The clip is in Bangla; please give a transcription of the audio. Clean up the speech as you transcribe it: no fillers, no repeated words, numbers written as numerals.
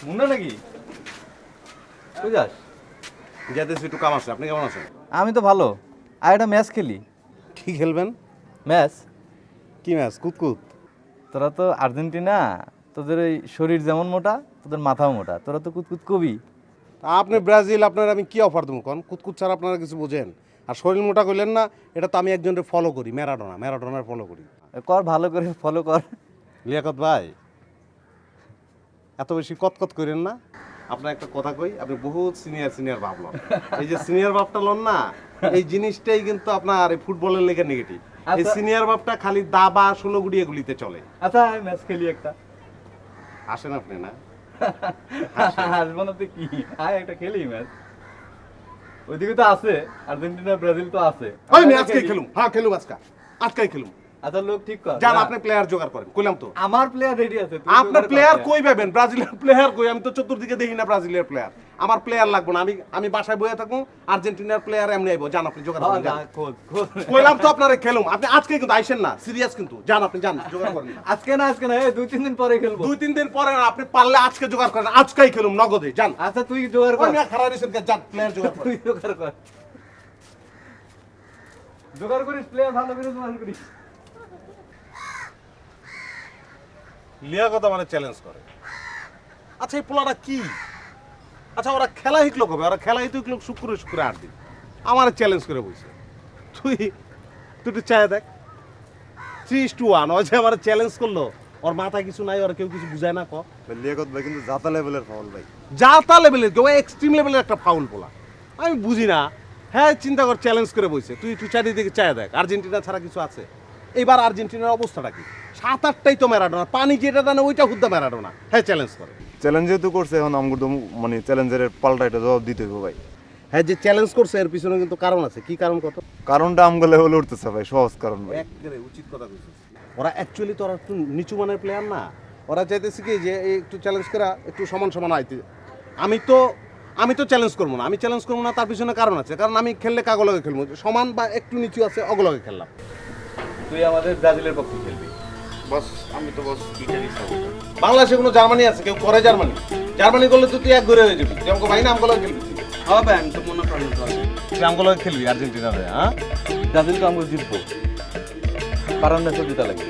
মুন্না নাকি? কই যাস? যাইতেছি, একটু কাম আছে। আপনি কেমন আছেন? আমি তো ভালো। আর একটা ম্যাচ খেলি। কি খেলবেন? ম্যাচ? কি ম্যাচ? কুতকুত? তোরা তো আর্জেন্টিনা, তোদের ওই শরীর যেমন মোটা তোদের মাথাও মোটা, তোরা তো কুতকুত কবি। আপনি ব্রাজিল, আপনার আমি কি অফার দেবো কোন? কুতকুত ছাড়া আপনারা কিছু বোঝেন? আর শরীর মোটা করলেন না, এটা তো আমি একজনের ফলো করি, ম্যারাডোনার ফলো করি। কর, ভালো করে ফলো কর। লিয়াকত ভাই, এত বেশি কতকত করেন না। আপনার একটা কথা কই, আপনি বহুত সিনিয়র ভাবলেন। এই যে সিনিয়র ভাবটা লন না, এই জিনিসটাই কিন্তু আপনার এই ফুটবলের লেগে নেগেটিভ। এই সিনিয়র ভাবটা খালি দাবা 16 গুড়িয়ে গুলিতে চলে। আচ্ছা ম্যাচ খেলি একটা। আসেন আপনি না? আসবো না তো কি, আয় একটা খেলি ম্যাচ। ওইদিকে তো আছে আর্জেন্টিনা ব্রাজিল তো আছে। ওই আমি আজকেই খেলুম। হ্যাঁ খেলুম, আজকেই খেলুম। আচ্ছা লোক ঠিক কর। যান আপনি প্লেয়ার জোগাড় করেন, কইলাম তো। আমার প্লেয়ার রেডি আছে। আপনার প্লেয়ার কই পাবেন? ব্রাজিলের প্লেয়ার কই? আমি তো চতুর্দিকে দেখি না ব্রাজিলের প্লেয়ার। আমার প্লেয়ার লাগবে না, আমি বাসায় বসে থাকবো। আর্জেন্টিনার প্লেয়ার এমনি আইবো। যান আপনি জোগাড় করেন। যান। কইলাম তো আপনারে খেলুম। আপনি আজকে কিন্তু আইছেন না, সিরিয়াস কিন্তু। যান আপনি যান, জোগাড় করেন। আজকে না এই 2-3 দিন পরে খেলবো। 2-3 দিন পরে না, আপনি পারলে আজকে জোগাড় করেন। আজকেই খেলুম নগদে। যান। আচ্ছা তুই জোগাড় কর। ওই না খারাপ হইছেন কে? যান প্লেয়ার জোগাড় করেন। তুই জোগাড় কর। জোগাড় করিস, প্লেয়ার ভালো করে জোগাড় করিস। লিয়াকত মানে চ্যালেঞ্জ করে। আচ্ছা এই পোলাটা কি? আচ্ছা ওরা খেলা শিখলো কবে? ওরা খেলা শিখলো শুক্রে 8 দিন। আমার চ্যালেঞ্জ করে বলছে। তুই একটু চায় দেখ। 3-1 ওই যে আমার চ্যালেঞ্জ করলো। ওর মাথায় কিছু নাই, ওর কেউ কিছু বুঝায় না। লিয়াকত ভাই কিন্তু জাতা লেভেলের ফাউল ভাই। জাতা লেভেলের, কেউ এক্সট্রিম লেভেলের একটা ফাউল পোলা। আমি বুঝি না। হ্যাঁ চিন্তা কর, চ্যালেঞ্জ করে বলছে। তুই চারিদিকে চায় দেখ, আর্জেন্টিনা ছাড়া কিছু আছে? এইবার আর্জেন্টিনার অবস্থাটা কি? 7-8টাই তো ম্যারাডোনা, পানি যেটা টানে ওইটা হুদ্দা ম্যারাডোনা। হ্যাঁ চ্যালেঞ্জ করে। চ্যালেঞ্জ যেহেতু করছে এখন আমাকে তো মানে চ্যালেঞ্জের পাল্টা এটা জবাব দিতে হবে ভাই। হ্যাঁ যে চ্যালেঞ্জ করছে এর পিছনে কিন্তু কারণ আছে। কি কারণ কত? কারণটা আমগো লেভেলে উঠতেছে ভাই, সহজ কারণ ভাই। একেবারে উচিত কথা বলছিস। ওরা অ্যাকচুয়ালি তো ওরা একটু নিচু মানের প্লেয়ার না। ওরা চাইতেছে কি যে একটু চ্যালেঞ্জ করা, একটু সমান আইতে। আমি তো চ্যালেঞ্জ করবো না। আমি চ্যালেঞ্জ করবো না, তার পিছনে কারণ আছে। কারণ আমি খেললে কাগলগে খেলবো, সমান বা একটু নিচু আছে অগলগে খেললাম। তুই আমাদের ব্রাজিলের পক্ষে খেলবি। বস আমি তো বস ইটালি সাপোর্টার। বাংলাদেশে কোনো জার্মানি আছে? কেউ করে জার্মানি করলে তো তুই এক ঘুরে হয়ে যাবি। তুই আমাকে ভাই না আমগলগে খেলবি? হবে, আমি তো মনে করি তুই আমগলগে খেলবি আর্জেন্টিনাতে? হ্যাঁ ব্রাজিল তো আমরা জিতবো, কারণ ম্যাচও জিতা লাগে।